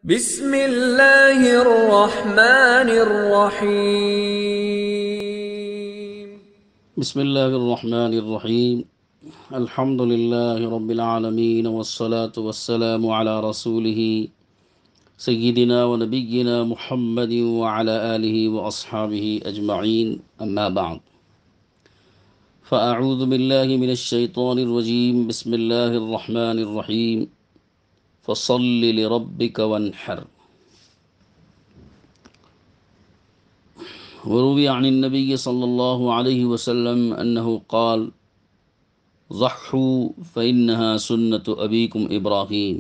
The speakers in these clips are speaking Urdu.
بسم اللہ الرحمن الرحیم۔ بسم اللہ الرحمن الرحیم الحمد للہ رب العالمین والصلاة والسلام علی رسولہ سیدنا و نبینا محمد وعلی آلہ واصحابہ اجمعین، اما بعد فاعوذ باللہ من الشیطان الرجیم، بسم اللہ الرحمن الرحیم، فصل لربک وانحر۔ وروي عن النبي صلى الله عليه وسلم أنه قال: ضحوا فإنها سنة أبيكم إبراهيم،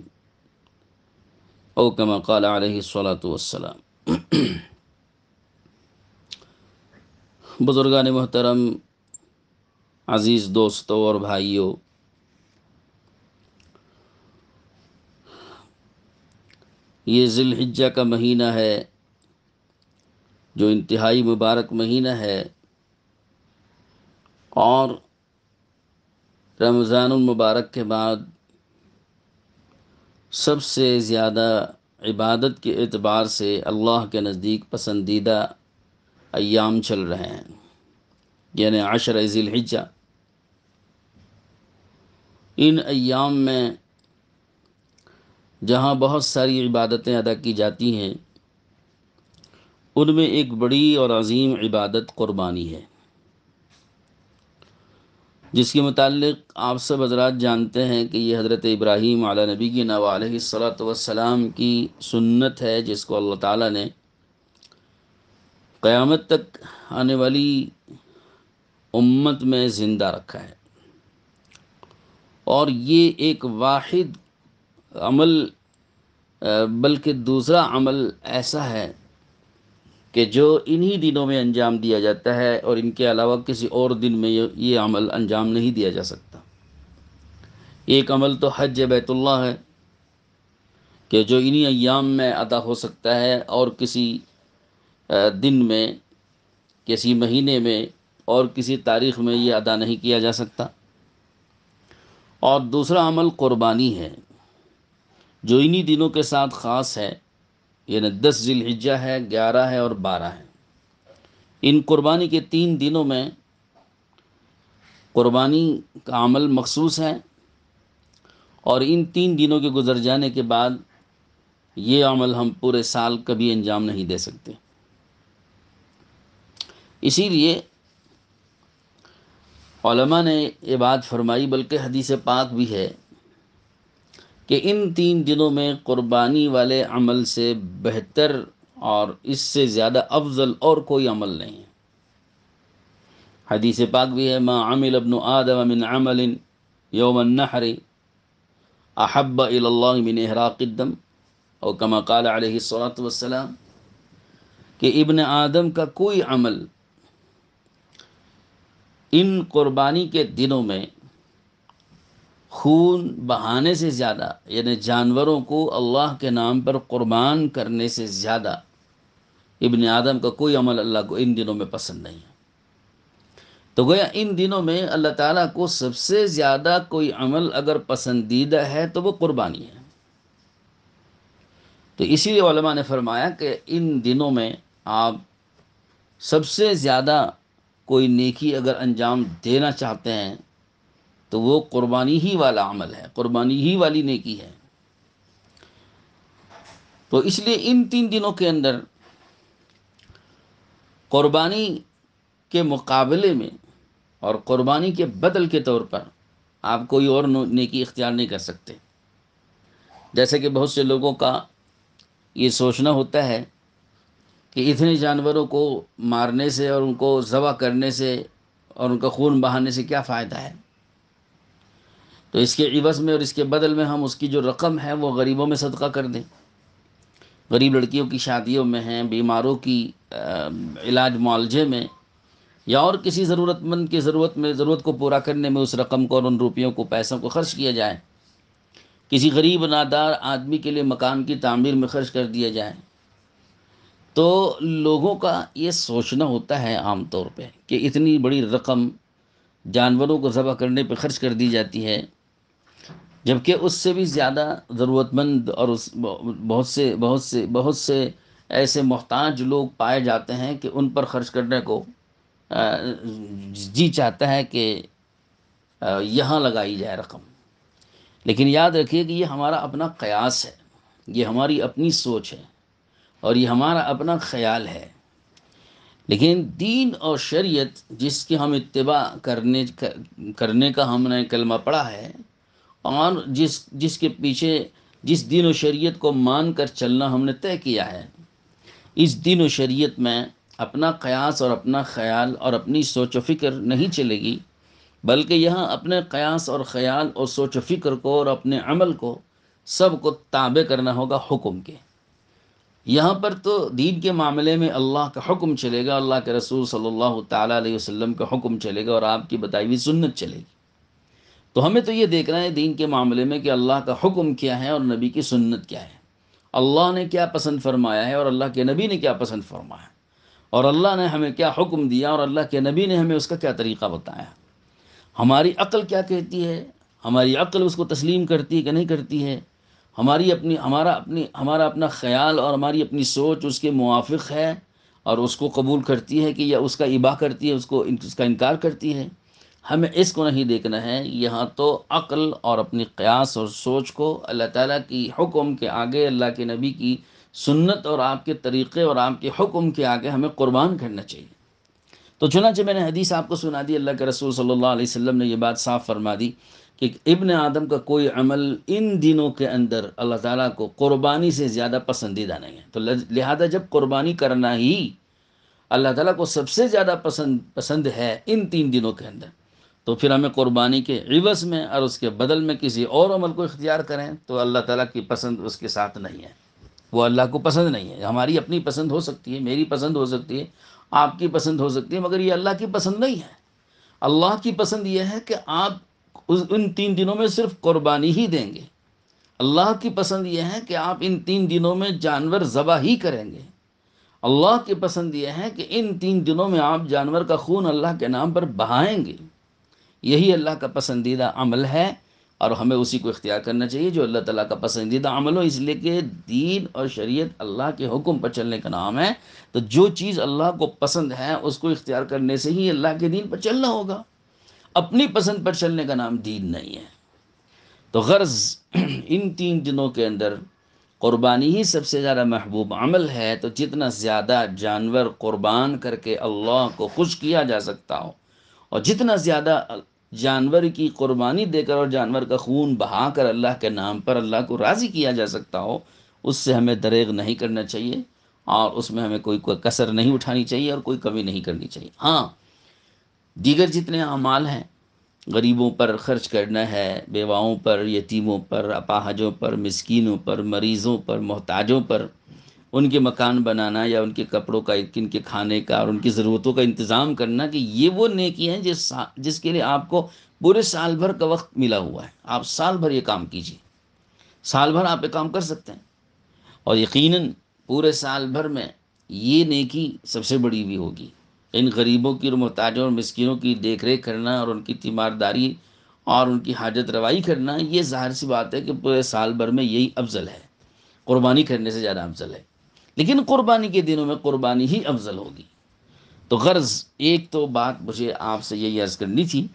أو كما قال عليه الصلاة والسلام۔ بزرگان محترم، عزیز دوستوں اور بھائیوں، یہ ذی الحجہ کا مہینہ ہے جو انتہائی مبارک مہینہ ہے، اور رمضان المبارک کے بعد سب سے زیادہ عبادت کے اعتبار سے اللہ کے نزدیک پسندیدہ ایام چل رہے ہیں، یعنی عشر ذی الحجہ۔ ان ایام میں جہاں بہت ساری عبادتیں ادا کی جاتی ہیں، ان میں ایک بڑی اور عظیم عبادت قربانی ہے، جس کے متعلق آپ سب حضرات جانتے ہیں کہ یہ حضرت ابراہیم علی نبینا علیہ الصلاۃ والسلام کی سنت ہے، جس کو اللہ تعالیٰ نے قیامت تک آنے والی امت میں زندہ رکھا ہے۔ اور یہ ایک واحد عمل بلکہ دوسرا عمل ایسا ہے کہ جو انہی دنوں میں انجام دیا جاتا ہے، اور ان کے علاوہ کسی اور دن میں یہ عمل انجام نہیں دیا جا سکتا۔ ایک عمل تو حج بیت اللہ ہے کہ جو انہی ایام میں ادا ہو سکتا ہے، اور کسی دن میں، کسی مہینے میں اور کسی تاریخ میں یہ ادا نہیں کیا جا سکتا۔ اور دوسرا عمل قربانی ہے، جو انہی دنوں کے ساتھ خاص ہے، یعنی 10 ذی الحجہ ہے، 11 ہے اور 12 ہے۔ ان قربانی کے 3 دنوں میں قربانی کا عمل مخصوص ہے، اور ان 3 دنوں کے گزر جانے کے بعد یہ عمل ہم پورے سال کبھی انجام نہیں دے سکتے۔ اسی لیے علماء نے یہ بات فرمائی، بلکہ حدیث پاک بھی ہے کہ ان 3 دنوں میں قربانی والے عمل سے بہتر اور اس سے زیادہ افضل اور کوئی عمل نہیں ہے۔ حدیث پاک بھی ہے: ما عمل ابن آدم من عمل یوم النحر احب الی اللہ من احراق الدم، او کما قال علیہ الصلاۃ والسلام، کہ ابن آدم کا کوئی عمل ان قربانی کے دنوں میں خون بہانے سے زیادہ، یعنی جانوروں کو اللہ کے نام پر قربان کرنے سے زیادہ، ابن آدم کا کوئی عمل اللہ کو ان دنوں میں پسند نہیں ہے۔ تو گویا ان دنوں میں اللہ تعالیٰ کو سب سے زیادہ کوئی عمل اگر پسندیدہ ہے تو وہ قربانی ہے۔ تو اسی لیے علماء نے فرمایا کہ ان دنوں میں آپ سب سے زیادہ کوئی نیکی اگر انجام دینا چاہتے ہیں تو وہ قربانی ہی والا عمل ہے، قربانی ہی والی نیکی ہے۔ تو اس لیے ان 3 دنوں کے اندر قربانی کے مقابلے میں اور قربانی کے بدل کے طور پر آپ کوئی اور نیکی اختیار نہیں کر سکتے۔ جیسے کہ بہت سے لوگوں کا یہ سوچنا ہوتا ہے کہ اتنے جانوروں کو مارنے سے اور ان کو ذبح کرنے سے اور ان کا خون بہانے سے کیا فائدہ ہے، تو اس کے عوض میں اور اس کے بدل میں ہم اس کی جو رقم ہے وہ غریبوں میں صدقہ کر دیں۔ غریب لڑکیوں کی شادیوں میں ہیں، بیماروں کی علاج معالجے میں، یا اور کسی ضرورت مند کی ضرورت کو پورا کرنے میں اس رقم کو اور ان روپیوں کو، پیسوں کو خرچ کیا جائے۔ کسی غریب نادار آدمی کے لیے مکان کی تعمیر میں خرچ کر دیا جائے۔ تو لوگوں کا یہ سوچنا ہوتا ہے عام طور پہ کہ اتنی بڑی رقم جانوروں کو ذبح کرنے پہ خرچ کر دی جاتی ہے، جبکہ اس سے بھی زیادہ ضرورت مند اور بہت سے ایسے محتاج لوگ پائے جاتے ہیں کہ ان پر خرچ کرنے کو آ، جی چاہتا ہے کہ یہاں لگائی جائے رقم. لیکن یاد رکھیے کہ یہ ہمارا اپنا قیاس ہے، یہ ہماری اپنی سوچ ہے، اور یہ ہمارا اپنا خیال ہے. لیکن دین اور شریعت جس کی ہم اتباع کرنے کا ہم نے کلمہ پڑھا ہے، اور جس کے پیچھے جس دین و شریعت کو مان کر چلنا ہم نے طے کیا ہے، اس دین و شریعت میں اپنا قیاس اور اپنا خیال اور اپنی سوچ و فکر نہیں چلے گی، بلکہ یہاں اپنے قیاس اور خیال اور سوچ و فکر کو اور اپنے عمل کو سب کو تابع کرنا ہوگا حکم کے. یہاں پر تو دین کے معاملے میں اللہ کا حکم چلے گا، اللہ کے رسول صلی اللہ تعالیٰ علیہ وسلم کا حکم چلے گا، اور آپ کی بتائی ہوئی سنت چلے گی. تو ہمیں تو یہ دیکھنا ہے دین کے معاملے میں کہ اللہ کا حکم کیا ہے اور نبی کی سنت کیا ہے، اللہ نے کیا پسند فرمایا ہے اور اللہ کے نبی نے کیا پسند فرمایا، اور اللہ نے ہمیں کیا حکم دیا اور اللہ کے نبی نے ہمیں اس کا کیا طریقہ بتایا. ہماری عقل کیا کہتی ہے، ہماری عقل اس کو تسلیم کرتی ہے کہ نہیں کرتی ہے، ہمارا اپنا خیال اور ہماری اپنی سوچ اس کے موافق ہے اور اس کو قبول کرتی ہے کہ یا اس کا اباح کرتی ہے، اس کا انکار کرتی ہے. ہمیں اس کو نہیں دیکھنا ہے. یہاں تو عقل اور اپنی قیاس اور سوچ کو اللہ تعالیٰ کی حکم کے آگے، اللہ کے نبی کی سنت اور آپ کے طریقے اور آپ کے حکم کے آگے ہمیں قربان کرنا چاہیے. تو چنانچہ میں نے حدیث آپ کو سنا دی، اللہ کے رسول صلی اللہ علیہ وسلم نے یہ بات صاف فرما دی کہ ابن آدم کا کوئی عمل ان دنوں کے اندر اللہ تعالیٰ کو قربانی سے زیادہ پسندیدہ نہیں ہے. تو لہذا جب قربانی کرنا ہی اللہ تعالیٰ کو سب سے زیادہ پسند ہے ان 3 دنوں کے اندر، تو پھر ہمیں قربانی کے عوض میں اور اس کے بدل میں کسی اور عمل کو اختیار کریں تو اللہ تعالیٰ کی پسند اس کے ساتھ نہیں ہے، وہ اللہ کو پسند نہیں ہے. ہماری اپنی پسند ہو سکتی ہے، میری پسند ہو سکتی ہے، آپ کی پسند ہو سکتی ہے، مگر یہ اللہ کی پسند نہیں ہے. اللہ کی پسند یہ ہے کہ آپ ان 3 دنوں میں صرف قربانی ہی دیں گے. اللہ کی پسند یہ ہے کہ آپ ان 3 دنوں میں جانور ذبح ہی کریں گے. اللہ کی پسند یہ ہے کہ ان 3 دنوں میں آپ جانور کا خون اللہ کے نام پر بہائیں گے. یہی اللہ کا پسندیدہ عمل ہے، اور ہمیں اسی کو اختیار کرنا چاہیے جو اللہ تعالیٰ کا پسندیدہ عمل ہو. اس لیے کہ دین اور شریعت اللہ کے حکم پر چلنے کا نام ہے. تو جو چیز اللہ کو پسند ہے اس کو اختیار کرنے سے ہی اللہ کے دین پر چلنا ہوگا. اپنی پسند پر چلنے کا نام دین نہیں ہے. تو غرض ان 3 دنوں کے اندر قربانی ہی سب سے زیادہ محبوب عمل ہے. تو جتنا زیادہ جانور قربان کر کے اللہ کو خوش کیا جا سکتا ہو، اور جتنا زیادہ جانور کی قربانی دے کر اور جانور کا خون بہا کر اللہ کے نام پر اللہ کو راضی کیا جا سکتا ہو، اس سے ہمیں دریغ نہیں کرنا چاہیے، اور اس میں ہمیں کوئی کسر نہیں اٹھانی چاہیے اور کوئی کمی نہیں کرنی چاہیے. ہاں، دیگر جتنے اعمال ہیں، غریبوں پر خرچ کرنا ہے، بیواؤں پر، یتیموں پر، اپاہجوں پر، مسکینوں پر، مریضوں پر، محتاجوں پر ان کے مکان بنانا یا ان کے کپڑوں کا، ان کے کھانے کا اور ان کی ضرورتوں کا انتظام کرنا، کہ یہ وہ نیکی ہیں جس کے لیے آپ کو پورے سال بھر کا وقت ملا ہوا ہے. آپ سال بھر یہ کام کیجیے، سال بھر آپ یہ کام کر سکتے ہیں، اور یقیناً پورے سال بھر میں یہ نیکی سب سے بڑی بھی ہوگی. ان غریبوں کی اور محتاجوں اور مسکینوں کی دیکھ ریکھ کرنا اور ان کی تیمارداری اور ان کی حاجت روائی کرنا، یہ ظاہر سی بات ہے کہ پورے سال بھر میں یہی افضل ہے، قربانی کرنے سے زیادہ افضل ہے. لیکن قربانی کے دنوں میں قربانی ہی افضل ہوگی. تو غرض ایک تو بات مجھے آپ سے یہی عرض کرنی تھی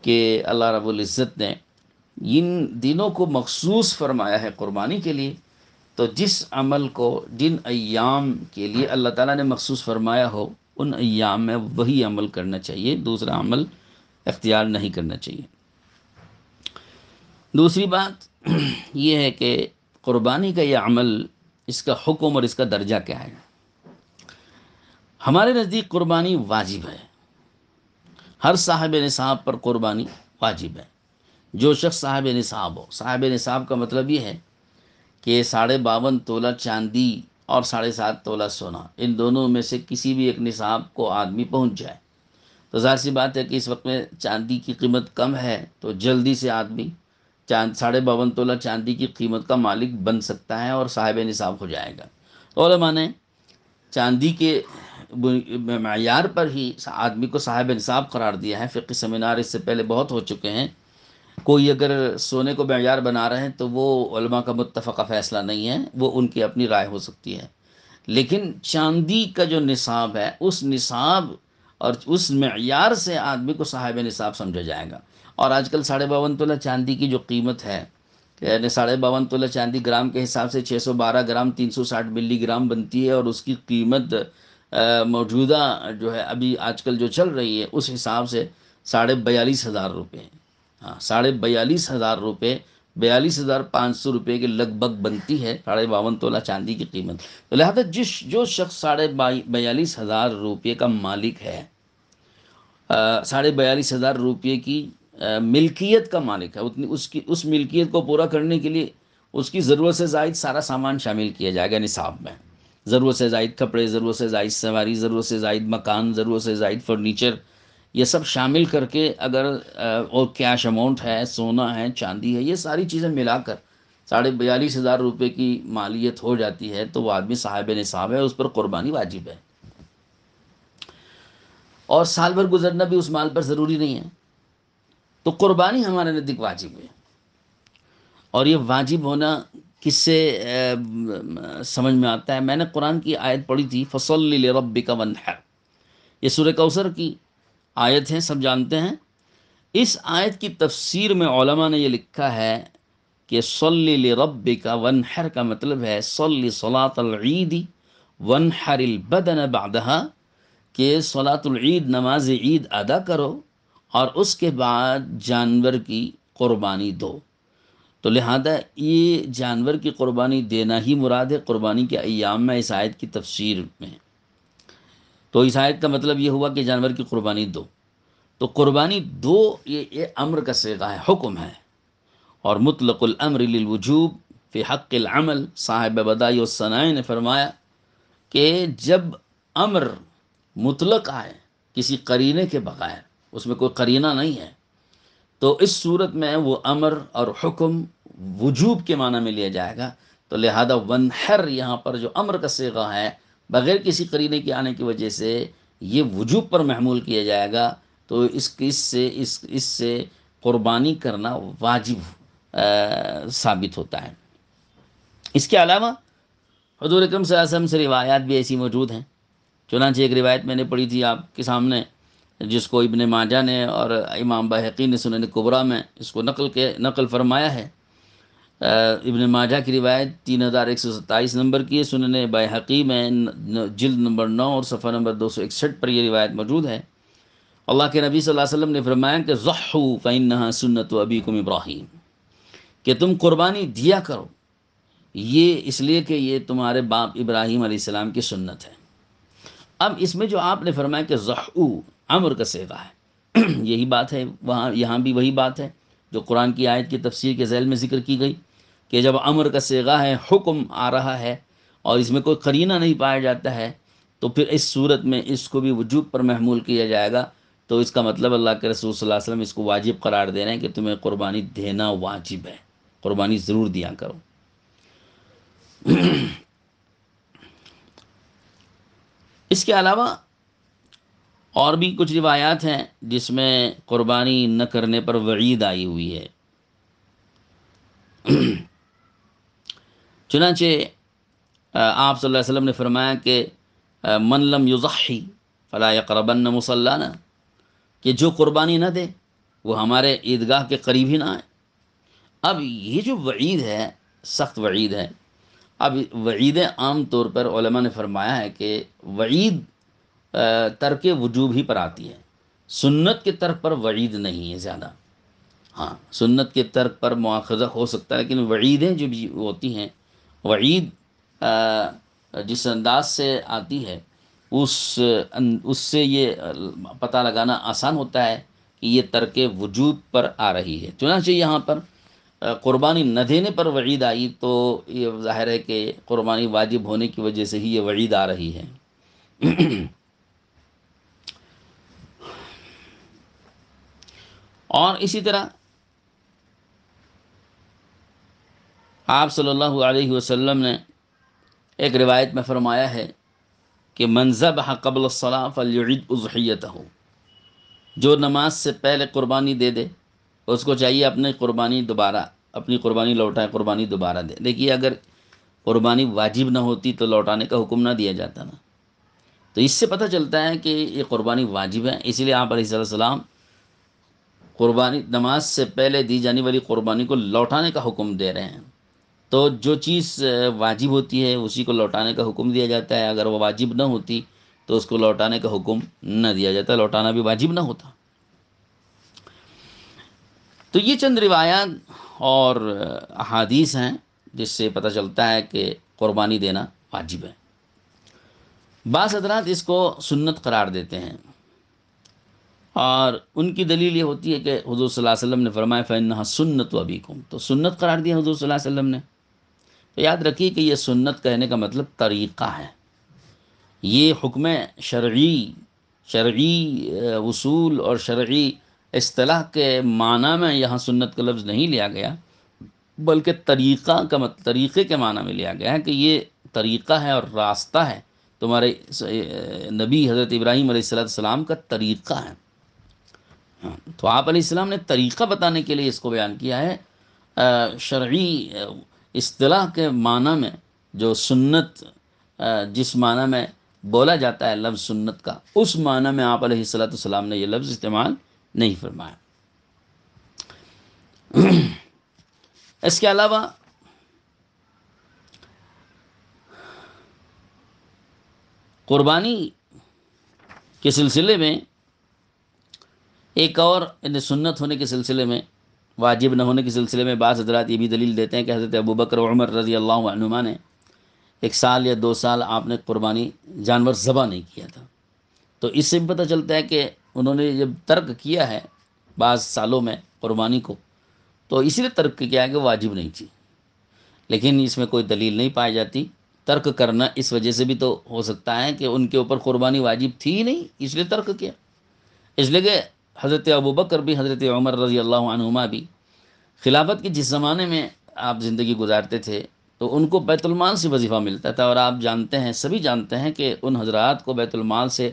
کہ اللہ رب العزت نے ان دنوں کو مخصوص فرمایا ہے قربانی کے لیے. تو جس عمل کو جن ایام کے لیے اللہ تعالیٰ نے مخصوص فرمایا ہو، ان ایام میں وہی عمل کرنا چاہیے، دوسرا عمل اختیار نہیں کرنا چاہیے. دوسری بات یہ ہے کہ قربانی کا یہ عمل، اس کا حکم اور اس کا درجہ کیا ہے. ہمارے نزدیک قربانی واجب ہے. ہر صاحب نصاب پر قربانی واجب ہے. جو شخص صاحب نصاب ہو، صاحب نصاب کا مطلب یہ ہے کہ 52.5 تولہ چاندی اور 7.5 تولہ سونا، ان دونوں میں سے کسی بھی ایک نصاب کو آدمی پہنچ جائے. تو ظاہر سی بات ہے کہ اس وقت میں چاندی کی قیمت کم ہے، تو جلدی سے آدمی 52.5 تولہ چاندی کی قیمت کا مالک بن سکتا ہے اور صاحب نصاب ہو جائے گا. علماء نے چاندی کے معیار پر ہی آدمی کو صاحب نصاب قرار دیا ہے. فقہ سیمینار اس سے پہلے بہت ہو چکے ہیں. کوئی اگر سونے کو معیار بنا رہے ہیں تو وہ علماء کا متفقہ فیصلہ نہیں ہے، وہ ان کی اپنی رائے ہو سکتی ہے، لیکن چاندی کا جو نصاب ہے اس نصاب اور اس معیار سے آدمی کو صاحب نصاب سمجھا جائے گا۔ اور آج کل 52.5 تولہ چاندی کی جو قیمت ہے، یعنی 52.5 تولہ چاندی گرام کے حساب سے 612 گرام 360 ملی گرام بنتی ہے، اور اس کی قیمت موجودہ جو ہے ابھی آج کل جو چل رہی ہے اس حساب سے 42,500 روپے ہے۔ ہاں، 42,500 روپے، 42,500 روپے کے لگ بھگ بنتی ہے 52 تولہ چاندی کی قیمت۔ تو لہٰذا جو شخص 42,500 روپے کا مالک ہے، 42,500 روپے کی ملکیت کا مالک ہے، اتنی اس ملکیت کو پورا کرنے کے لیے اس کی ضرورت سے زائد سارا سامان شامل کیا جائے گا نصاب میں۔ ضرورت سے زائد کپڑے، ضرورت سے زائد سواری، ضرورت سے زائد مکان، ضرورت سے زائد فرنیچر، یہ سب شامل کر کے اگر اور کیش اماؤنٹ ہے، سونا ہے، چاندی ہے، یہ ساری چیزیں ملا کر 42,500 روپے کی مالیت ہو جاتی ہے، تو وہ آدمی صاحب نصاب ہے، اس پر قربانی واجب ہے۔ اور سال بھر گزرنا بھی اس مال پر ضروری نہیں ہے، تو قربانی ہمارے نزدیک واجب ہے۔ اور یہ واجب ہونا کس سے سمجھ میں آتا ہے؟ میں نے قرآن کی آیت پڑھی تھی، فَصَلِّ لِرَبِّكَ وَانْحَرْ، یہ سورہ کوثر کی آیت ہے، سب جانتے ہیں۔ اس آیت کی تفسیر میں علماء نے یہ لکھا ہے کہ صلی لربک وانحر کا مطلب ہے صلی صلاۃ العید وانحر البدن بعدہا، کہ صلاۃ العید، نماز عید ادا کرو اور اس کے بعد جانور کی قربانی دو۔ تو لہذا یہ جانور کی قربانی دینا ہی مراد ہے قربانی کے ایام میں، اس آیت کی تفسیر میں۔ تو اس آیت کا مطلب یہ ہوا کہ جانور کی قربانی دو، تو قربانی دو یہ امر کا صیغہ ہے، حکم ہے۔ اور مطلق الامر للوجوب فی حق العمل، صاحب بدائع الصنائع نے فرمایا کہ جب امر مطلق آئے کسی قرینے کے بغیر، اس میں کوئی قرینہ نہیں ہے، تو اس صورت میں وہ امر اور حکم وجوب کے معنی میں لیا جائے گا۔ تو لہذا ونحر یہاں پر جو امر کا صیغہ ہے، بغیر کسی قرینے کے آنے کی وجہ سے یہ وجوب پر محمول کیا جائے گا، تو اس سے قربانی کرنا واجب ثابت ہوتا ہے۔ اس کے علاوہ حضور اکرم صلی اللہ علیہ وسلم سے روایات بھی ایسی موجود ہیں۔ چنانچہ ایک روایت میں نے پڑھی تھی آپ کے سامنے، جس کو ابن ماجہ نے اور امام بہقی نے سنن کبریٰ میں اس کو نقل فرمایا ہے۔ ابن ماجہ کی روایت 3127 نمبر کی ہے، سنن بہقی میں جلد نمبر 9 اور صفحہ نمبر 261 پر یہ روایت موجود ہے۔ اللہ کے نبی صلی اللہ علیہ وسلم نے فرمایا کہ ضحوا فإنها سنت ابیکم ابراہیم، کہ تم قربانی دیا کرو، یہ اس لیے کہ یہ تمہارے باپ ابراہیم علیہ السلام کی سنت ہے۔ اب اس میں جو آپ نے فرمایا کہ ضحوا امر کا صیغہ ہے، یہی بات ہے، یہاں بھی وہی بات ہے جو قرآن کی آیت کی تفسیر کے ذیل میں ذکر کی گئی، کہ جب امر کا صیغہ ہے، حکم آ رہا ہے اور اس میں کوئی قرینہ نہیں پایا جاتا ہے، تو پھر اس صورت میں اس کو بھی وجوب پر محمول کیا جائے گا۔ تو اس کا مطلب اللہ کے رسول صلی اللہ علیہ وسلم اس کو واجب قرار دے رہے ہیں کہ تمہیں قربانی دینا واجب ہے، قربانی ضرور دیا کرو۔ اس کے علاوہ اور بھی کچھ روایات ہیں جس میں قربانی نہ کرنے پر وعید آئی ہوئی ہے۔ چنانچہ آپ صلی اللہ علیہ وسلم نے فرمایا کہ من لم یضحی فلا یقربن مصلانا، کہ جو قربانی نہ دے وہ ہمارے عیدگاہ کے قریب ہی نہ آئے۔ اب یہ جو وعید ہے، سخت وعید ہے۔ اب وعیدیں عام طور پر علماء نے فرمایا ہے کہ وعید ترک وجوب ہی پر آتی ہے، سنت کے ترک پر وعید نہیں ہے زیادہ۔ ہاں، سنت کے ترک پر مواخذہ ہو سکتا ہے، لیکن وعیدیں جو بھی ہوتی ہیں، وعید جس انداز سے آتی ہے اس سے یہ پتہ لگانا آسان ہوتا ہے کہ یہ ترک وجوب پر آ رہی ہے۔ چنانچہ یہاں پر قربانی نہ دینے پر وعید آئی، تو یہ ظاہر ہے کہ قربانی واجب ہونے کی وجہ سے ہی یہ وعید آ رہی ہے۔ اور اسی طرح آپ صلی اللہ علیہ وسلم نے ایک روایت میں فرمایا ہے کہ من ذبح قبل الصلاۃ فلیعد اضحیتہ، جو نماز سے پہلے قربانی دے دے اس کو چاہیے اپنی قربانی لوٹائے، قربانی دوبارہ دے۔ دیکھیے اگر قربانی واجب نہ ہوتی تو لوٹانے کا حکم نہ دیا جاتا نا، تو اس سے پتہ چلتا ہے کہ یہ قربانی واجب ہے، اسی لیے آپ علیہ السلام قربانی نماز سے پہلے دی جانے والی قربانی کو لوٹانے کا حکم دے رہے ہیں۔ تو جو چیز واجب ہوتی ہے اسی کو لوٹانے کا حکم دیا جاتا ہے، اگر وہ واجب نہ ہوتی تو اس کو لوٹانے کا حکم نہ دیا جاتا، لوٹانا بھی واجب نہ ہوتا۔ تو یہ چند روایات اور احادیث ہیں جس سے پتہ چلتا ہے کہ قربانی دینا واجب ہے۔ بعض حضرات اس کو سنت قرار دیتے ہیں، اور ان کی دلیل یہ ہوتی ہے کہ حضور صلی اللہ علیہ وسلم نے فرمایا فَإِنَّهَا سُنَّتُ أَبِيكُمْ، تو سنت قرار دیا حضور صلی اللہ علیہ وسلم نے۔ تو یاد رکھیے کہ یہ سنت کہنے کا مطلب طریقہ ہے، یہ حکم شرعی اصول اور شرعی اصطلاح کے معنی میں یہاں سنت کا لفظ نہیں لیا گیا، بلکہ طریقے کے معنی میں لیا گیا ہے کہ یہ طریقہ ہے اور راستہ ہے، تمہارے نبی حضرت ابراہیم علیہ السلام کا طریقہ ہے۔ تو آپ علیہ السلام نے طریقہ بتانے کے لیے اس کو بیان کیا ہے۔ شرعی اصطلاح کے معنی میں جو سنت جس معنی میں بولا جاتا ہے لفظ سنت کا، اس معنی میں آپ علیہ السلام نے یہ لفظ استعمال نہیں فرمایا۔ اس کے علاوہ قربانی کے سلسلے میں ایک اور سنت ہونے کے سلسلے میں، واجب نہ ہونے کے سلسلے میں بعض حضرات یہ بھی دلیل دیتے ہیں کہ حضرت ابوبکر و عمر رضی اللہ عنہما نے 1 سال یا 2 سال آپ نے قربانی جانور ذبح نہیں کیا تھا، تو اس سے بھی پتہ چلتا ہے کہ انہوں نے جب ترک کیا ہے بعض سالوں میں قربانی کو، تو اسی لیے ترک کیا ہے کہ واجب نہیں تھی، لیکن اس میں کوئی دلیل نہیں پائی جاتی۔ ترک کرنا اس وجہ سے بھی تو ہو سکتا ہے کہ ان کے اوپر قربانی واجب تھی ہی نہیں، اس لیے ترک کیا۔ اس لیے کہ حضرت ابوبکر بھی حضرت عمر رضی اللہ عنہما بھی خلافت کے جس زمانے میں آپ زندگی گزارتے تھے تو ان کو بیت المال سے وظیفہ ملتا تھا، اور آپ جانتے ہیں، سبھی جانتے ہیں کہ ان حضرات کو بیت المال سے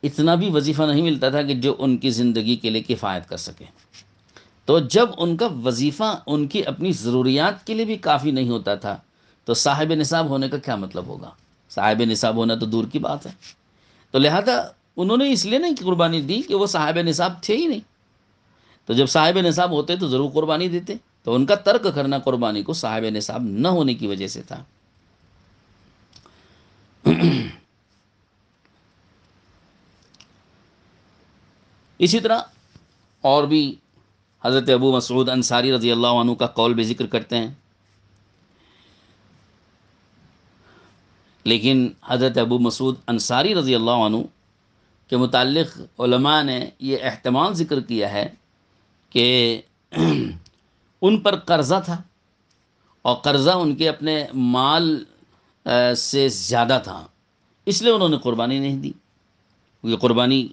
اتنا بھی وظیفہ نہیں ملتا تھا کہ جو ان کی زندگی کے لیے کفایت کر سکے۔ تو جب ان کا وظیفہ ان کی اپنی ضروریات کے لیے بھی کافی نہیں ہوتا تھا تو صاحب نصاب ہونے کا کیا مطلب ہوگا؟ صاحب نصاب ہونا تو دور کی بات ہے۔ تو لہذا انہوں نے اس لیے نہیں قربانی دی کہ وہ صاحب نصاب تھے ہی نہیں، تو جب صاحب نصاب ہوتے تو ضرور قربانی دیتے، تو ان کا ترک کرنا قربانی کو صاحب نصاب نہ ہونے کی وجہ سے تھا۔ اسی طرح اور بھی حضرت ابو مسعود انصاری رضی اللہ عنہ کا قول بھی ذکر کرتے ہیں، لیکن حضرت ابو مسعود انصاری رضی اللہ عنہ کے متعلق علماء نے یہ احتمال ذکر کیا ہے کہ ان پر قرضہ تھا، اور قرضہ ان کے اپنے مال سے زیادہ تھا، اس لیے انہوں نے قربانی نہیں دی، کیونکہ قربانی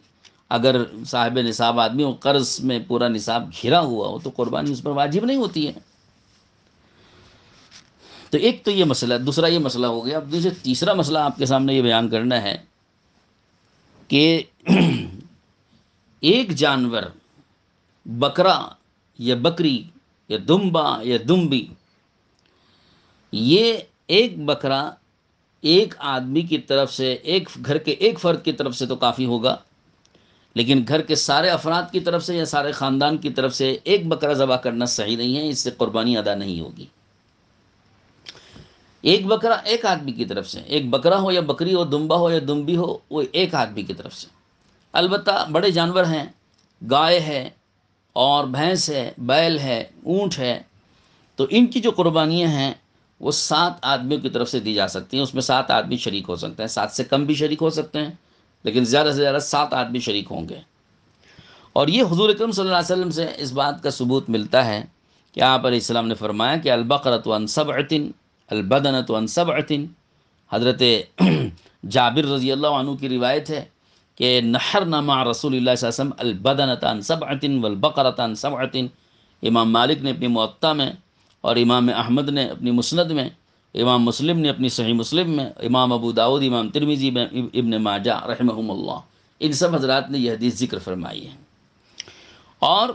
اگر صاحب نصاب آدمی ہو، قرض میں پورا نصاب گھرا ہوا ہو، تو قربانی اس پر واجب نہیں ہوتی ہے۔ تو ایک تو یہ مسئلہ، دوسرا یہ مسئلہ ہو گیا۔ اب تیسرا مسئلہ آپ کے سامنے یہ بیان کرنا ہے کہ ایک جانور، بکرا یا بکری یا دمبا یا دمبی، یہ ایک بکرا ایک آدمی کی طرف سے، ایک گھر کے ایک فرد کی طرف سے تو کافی ہوگا، لیکن گھر کے سارے افراد کی طرف سے یا سارے خاندان کی طرف سے ایک بکرا ذبح کرنا صحیح نہیں ہے، اس سے قربانی ادا نہیں ہوگی۔ ایک بکرا ایک آدمی کی طرف سے، ایک بکرا ہو یا بکری ہو، دمبا ہو یا دمبی ہو، وہ ایک آدمی کی طرف سے۔ البتہ بڑے جانور ہیں، گائے ہے اور بھینس ہے، بیل ہے، اونٹ ہے، تو ان کی جو قربانیاں ہیں وہ 7 آدمیوں کی طرف سے دی جا سکتی ہیں، اس میں 7 آدمی شریک ہو سکتے ہیں، 7 سے کم بھی شریک ہو سکتے ہیں، لیکن زیادہ سے زیادہ 7 آدمی شریک ہوں گے۔ اور یہ حضور اکرم صلی اللہ علیہ وسلم سے اس بات کا ثبوت ملتا ہے کہ آپ علیہ السلام نے فرمایا کہ البقرۃ عن 7 البدنۃ عن 7۔ حضرت جابر رضی اللہ عنہ کی روایت ہے کہ نحرنا مع رسول اللہ صلی اللہ علیہ وسلم البدنۃ عن 7 والبقرۃ عن 7۔ امام مالک نے اپنی موطا میں، اور امام احمد نے اپنی مسند میں، امام مسلم نے اپنی صحیح مسلم میں، امام ابو داؤد، امام ترمذی، ابن ماجہ رحمہم اللہ، ان سب حضرات نے یہ حدیث ذکر فرمائی ہے۔ اور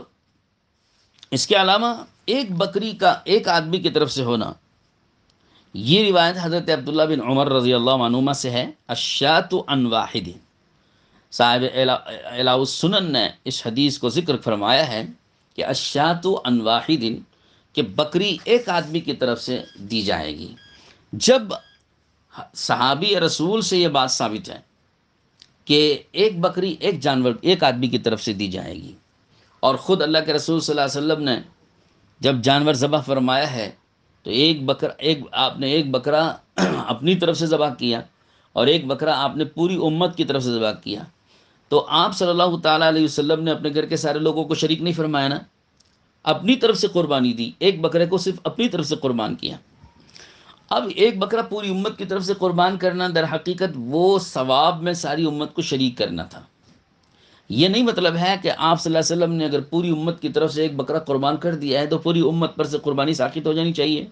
اس کے علاوہ ایک بکری کا ایک آدمی کی طرف سے ہونا، یہ روایت حضرت عبداللہ بن عمر رضی اللہ عنہما سے ہے، الشاۃ عن واحد۔ صاحب اعلاء السنن نے اس حدیث کو ذکر فرمایا ہے کہ الشاۃ عن واحد، کہ بکری ایک آدمی کی طرف سے دی جائے گی۔ جب صحابی رسول سے یہ بات ثابت ہے کہ ایک بکری ایک جانور ایک آدمی کی طرف سے دی جائے گی، اور خود اللہ کے رسول صلی اللہ علیہ وسلم نے جب جانور ذبح فرمایا ہے تو آپ نے ایک بکرا اپنی طرف سے ذبح کیا اور ایک بکرا آپ نے پوری امت کی طرف سے ذبح کیا، تو آپ صلی اللہ تعالیٰ علیہ وسلم نے اپنے گھر کے سارے لوگوں کو شریک نہیں فرمایا نا، اپنی طرف سے قربانی دی، ایک بکرے کو صرف اپنی طرف سے قربان کیا۔ اب ایک بکرا پوری امت کی طرف سے قربان کرنا در حقیقت وہ ثواب میں ساری امت کو شریک کرنا تھا۔ یہ نہیں مطلب ہے کہ آپ صلی اللہ علیہ وسلم نے اگر پوری امت کی طرف سے ایک بکرا قربان کر دیا ہے تو پوری امت پر سے قربانی ساقط ہو جانی چاہیے۔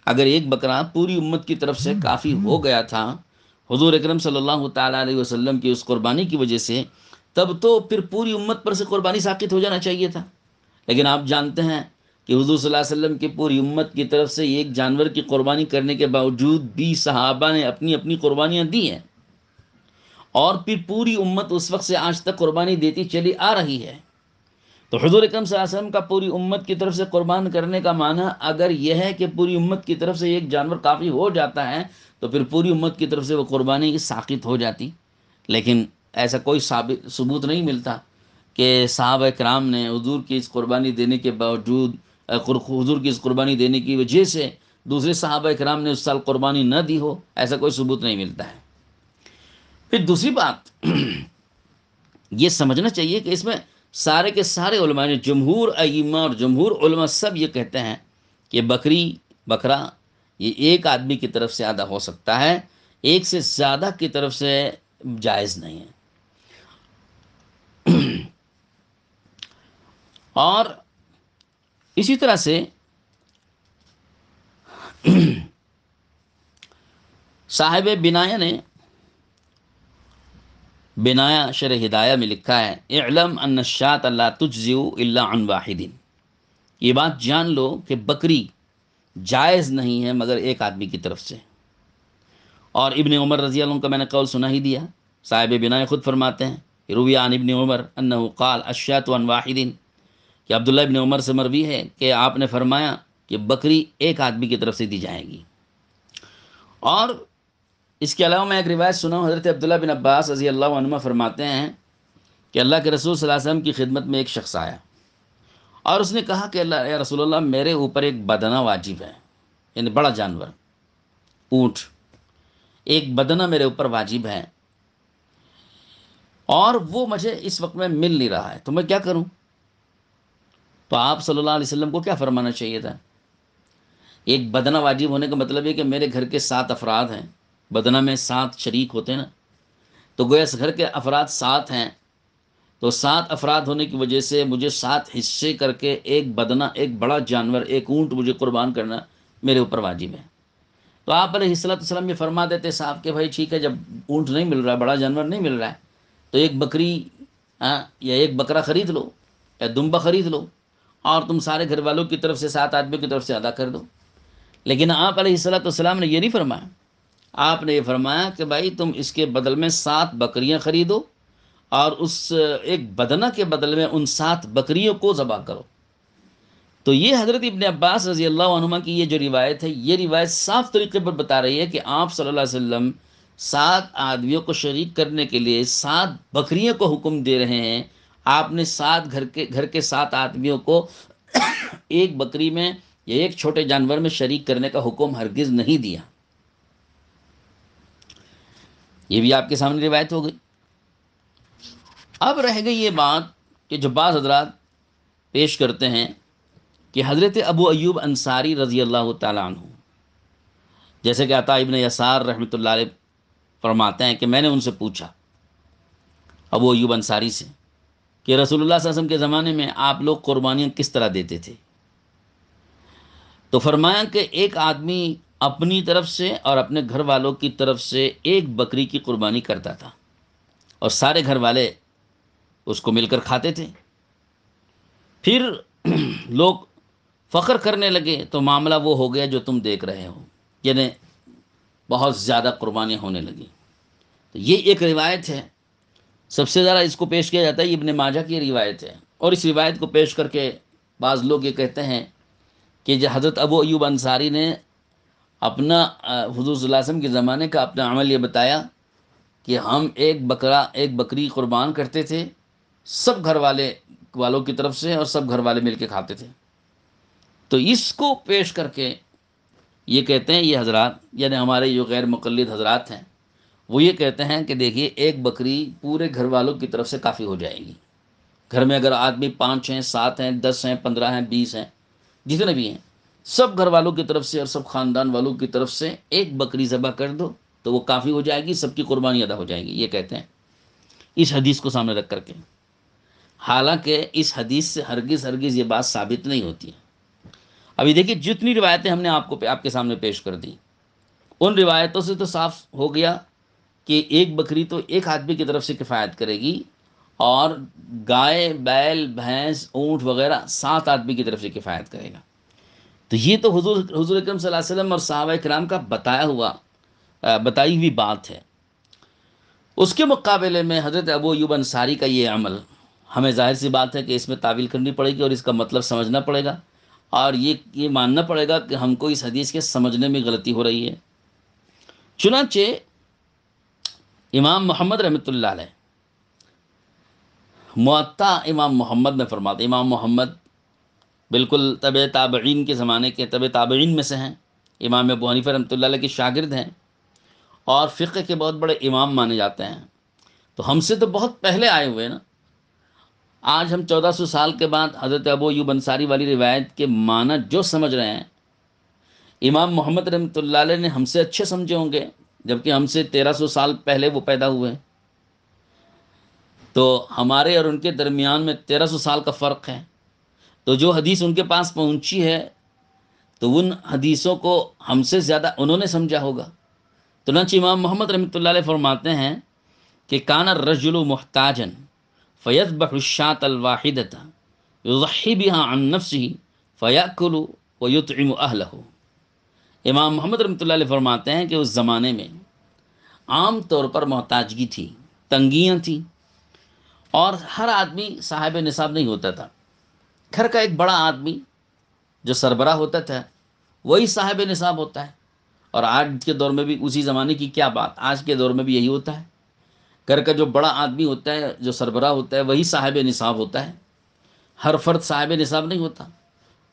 اگر ایک بکرا پوری امت کی طرف سے کافی ہو گیا تھا حضور اکرم صلی اللہ تعالیٰ علیہ وسلم کی اس قربانی کی وجہ سے، تب تو پھر پوری امت پر سے قربانی ساقط ہو جانا چاہیے تھا۔ لیکن آپ جانتے ہیں کہ حضور صلی اللہ علیہ وسلم کی پوری امت کی طرف سے ایک جانور کی قربانی کرنے کے باوجود بھی صحابہ نے اپنی اپنی قربانیاں دی ہیں، اور پھر پوری امت اس وقت سے آج تک قربانی دیتی چلی آ رہی ہے۔ تو حضور اکرم صلی اللہ علیہ وسلم کا پوری امت کی طرف سے قربان کرنے کا معنی اگر یہ ہے کہ پوری امت کی طرف سے ایک جانور کافی ہو جاتا ہے تو پھر پوری امت کی طرف سے وہ قربانی ساقط ہو جاتی، لیکن ایسا کوئی ثبوت نہیں ملتا کہ صحابہ کرام نے حضور کی اس قربانی دینے کے باوجود، حضور کی اس قربانی دینے کی وجہ سے دوسرے صحابہ کرام نے اس سال قربانی نہ دی ہو، ایسا کوئی ثبوت نہیں ملتا ہے۔ پھر دوسری بات یہ سمجھنا چاہیے کہ اس میں سارے کے سارے علماء نے، جمہور ائمہ اور جمہور علماء سب یہ کہتے ہیں کہ بکرا یہ ایک آدمی کی طرف سے ادا ہو سکتا ہے، ایک سے زیادہ کی طرف سے جائز نہیں ہے۔ اور اسی طرح سے صاحب بنایا شرح ہدایہ میں لکھا ہے، اعلم ان الشاۃ لا تجزئ الا عن واحد، یہ بات جان لو کہ بکری جائز نہیں ہے مگر ایک آدمی کی طرف سے۔ اور ابن عمر رضی اللہ عنہ کا میں نے قول سنا ہی دیا، صاحب بنایا خود فرماتے ہیں، روی عن ابن عمر انہ قال الشاۃ عن واحد، کہ عبداللہ ابن عمر سے مروی ہے کہ آپ نے فرمایا کہ بکری ایک آدمی کی طرف سے دی جائے گی۔ اور اس کے علاوہ میں ایک روایت سنا ہوں، حضرت عبداللہ بن عباس رضی اللہ عنہما فرماتے ہیں کہ اللہ کے رسول صلی اللہ علیہ وسلم کی خدمت میں ایک شخص آیا اور اس نے کہا کہ اللہ یا رسول اللہ، میرے اوپر ایک بدنہ واجب ہے، یعنی بڑا جانور، اونٹ، ایک بدنہ میرے اوپر واجب ہے اور وہ مجھے اس وقت میں مل نہیں رہا ہے، تو میں کیا کروں؟ تو آپ صلی اللہ علیہ وسلم کو کیا فرمانا چاہیے تھا؟ ایک بدنہ واجب ہونے کا مطلب ہے کہ میرے گھر کے 7 افراد ہیں، بدنہ میں 7 شریک ہوتے ہیں نا، تو گویا اس گھر کے افراد 7 ہیں، تو 7 افراد ہونے کی وجہ سے مجھے 7 حصے کر کے ایک بدنہ، ایک بڑا جانور، ایک اونٹ مجھے قربان کرنا میرے اوپر واجب ہے۔ تو آپ علیہ السلام یہ فرما دیتے صاحب کہ بھائی ٹھیک ہے، جب اونٹ نہیں مل رہا ہے، بڑا جانور نہیں مل رہا ہے، تو ایک بکری یا ایک بکرا خرید لو یا دمبا خرید لو اور تم سارے گھر والوں کی طرف سے 7 آدمیوں کی طرف سے ادا کر دو۔ لیکن آپ علیہ السلام نے یہ نہیں فرمایا، آپ نے یہ فرمایا کہ بھائی تم اس کے بدل میں 7 بکریاں خریدو اور اس ایک بدنہ کے بدل میں ان 7 بکریوں کو ذبح کرو۔ تو یہ حضرت ابن عباس رضی اللہ عنہما کی یہ جو روایت ہے، یہ روایت صاف طریقے پر بتا رہی ہے کہ آپ صلی اللہ علیہ وسلم 7 آدمیوں کو شریک کرنے کے لیے 7 بکریوں کو حکم دے رہے ہیں۔ آپ نے 7 گھر کے 7 آدمیوں کو ایک بکری میں یا ایک چھوٹے جانور میں شریک کرنے کا حکم ہرگز نہیں دیا۔ یہ بھی آپ کے سامنے روایت ہو گئی۔ اب رہ گئی یہ بات کہ جو بعض حضرات پیش کرتے ہیں کہ حضرت ابو ایوب انصاری رضی اللہ تعالیٰ عنہ، جیسے کہ عطا ابن یسار رحمۃ اللہ علیہ فرماتے ہیں کہ میں نے ان سے پوچھا، ابو ایوب انصاری سے، کہ رسول اللہ صلی اللہ علیہ وسلم کے زمانے میں آپ لوگ قربانیاں کس طرح دیتے تھے؟ تو فرمایا کہ ایک آدمی اپنی طرف سے اور اپنے گھر والوں کی طرف سے ایک بکری کی قربانی کرتا تھا اور سارے گھر والے اس کو مل کر کھاتے تھے۔ پھر لوگ فخر کرنے لگے تو معاملہ وہ ہو گیا جو تم دیکھ رہے ہو، یعنی بہت زیادہ قربانیاں ہونے لگی۔ تو یہ ایک روایت ہے، سب سے زیادہ اس کو پیش کیا جاتا ہے، یہ ابن ماجہ کی روایت ہے، اور اس روایت کو پیش کر کے بعض لوگ یہ کہتے ہیں کہ جو حضرت ابو ایوب انصاری نے اپنا حضور صلی اللہ علیہ وسلم کے زمانے کا اپنا عمل یہ بتایا کہ ہم ایک بکری قربان کرتے تھے، سب گھر والوں کی طرف سے، اور سب گھر والے مل کے کھاتے تھے۔ تو اس کو پیش کر کے یہ کہتے ہیں یہ حضرات، یعنی ہمارے جو غیر مقلد حضرات ہیں، وہ یہ کہتے ہیں کہ دیکھیے ایک بکری پورے گھر والوں کی طرف سے کافی ہو جائے گی۔ گھر میں اگر آدمی 5 ہیں، 7 ہیں، 10 ہیں، 15 ہیں، 20 ہیں، جتنے بھی ہیں، سب گھر والوں کی طرف سے اور سب خاندان والوں کی طرف سے ایک بکری ذبح کر دو تو وہ کافی ہو جائے گی، سب کی قربانی ادا ہو جائے گی، یہ کہتے ہیں اس حدیث کو سامنے رکھ کر کے۔ حالانکہ اس حدیث سے ہرگز یہ بات ثابت نہیں ہوتی ہے۔ ابھی دیکھیے جتنی روایتیں ہم نے آپ کے سامنے پیش کر دی، ان روایتوں سے تو صاف ہو گیا کہ ایک بکری تو ایک آدمی کی طرف سے کفایت کرے گی، اور گائے، بیل، بھینس، اونٹ وغیرہ 7 آدمی کی طرف سے کفایت کرے گا۔ تو یہ تو حضور اکرم صلی اللہ علیہ وسلم اور صحابہ کرام کا بتائی ہوئی بات ہے۔ اس کے مقابلے میں حضرت ابو ایوب انصاری کا یہ عمل، ہمیں ظاہر سی بات ہے کہ اس میں تعویل کرنی پڑے گی، اور اس کا مطلب سمجھنا پڑے گا، اور یہ ماننا پڑے گا کہ ہم کو اس حدیث کے سمجھنے میں غلطی ہو رہی ہے۔ چنانچہ امام محمد رحمۃ اللہ علیہ معطا امام محمد میں فرماتے، امام محمد بالکل تابعین کے زمانے کے تابعین میں سے ہیں، امام ابو حنیفہ رحمۃ اللہ علیہ کے شاگرد ہیں، اور فقہ کے بہت بڑے امام مانے جاتے ہیں۔ تو ہم سے تو بہت پہلے آئے ہوئے نا، آج ہم 1400 سال کے بعد حضرت ابو ایوب انصاری والی روایت کے معنی جو سمجھ رہے ہیں، امام محمد رحمۃ اللہ علیہ نے ہم سے اچھے سمجھے ہوں گے، جبکہ ہم سے 1300 سال پہلے وہ پیدا ہوئے۔ تو ہمارے اور ان کے درمیان میں 1300 سال کا فرق ہے۔ تو جو حدیث ان کے پاس پہنچی ہے، تو ان حدیثوں کو ہم سے زیادہ انہوں نے سمجھا ہوگا۔ چنانچہ امام محمد رحمۃ اللہ علیہ فرماتے ہیں کہ کان الرجل محتاجا فیذبح الشاة الواحدة یضحی بها عن نفسه فیأکل ویطعم اہلہ۔ امام محمد رحمۃ اللہ علیہ فرماتے ہیں کہ اس زمانے میں عام طور پر محتاجگی تھی، تنگیاں تھیں، اور ہر آدمی صاحب نصاب نہیں ہوتا تھا۔ گھر کا ایک بڑا آدمی جو سربراہ ہوتا تھا وہی صاحب نصاب ہوتا ہے، اور آج کے دور میں بھی اسی زمانے کی کیا بات، آج کے دور میں بھی یہی ہوتا ہے۔ گھر کا جو بڑا آدمی ہوتا ہے، جو سربراہ ہوتا ہے، وہی صاحب نصاب ہوتا ہے۔ ہر فرد صاحب نصاب نہیں ہوتا۔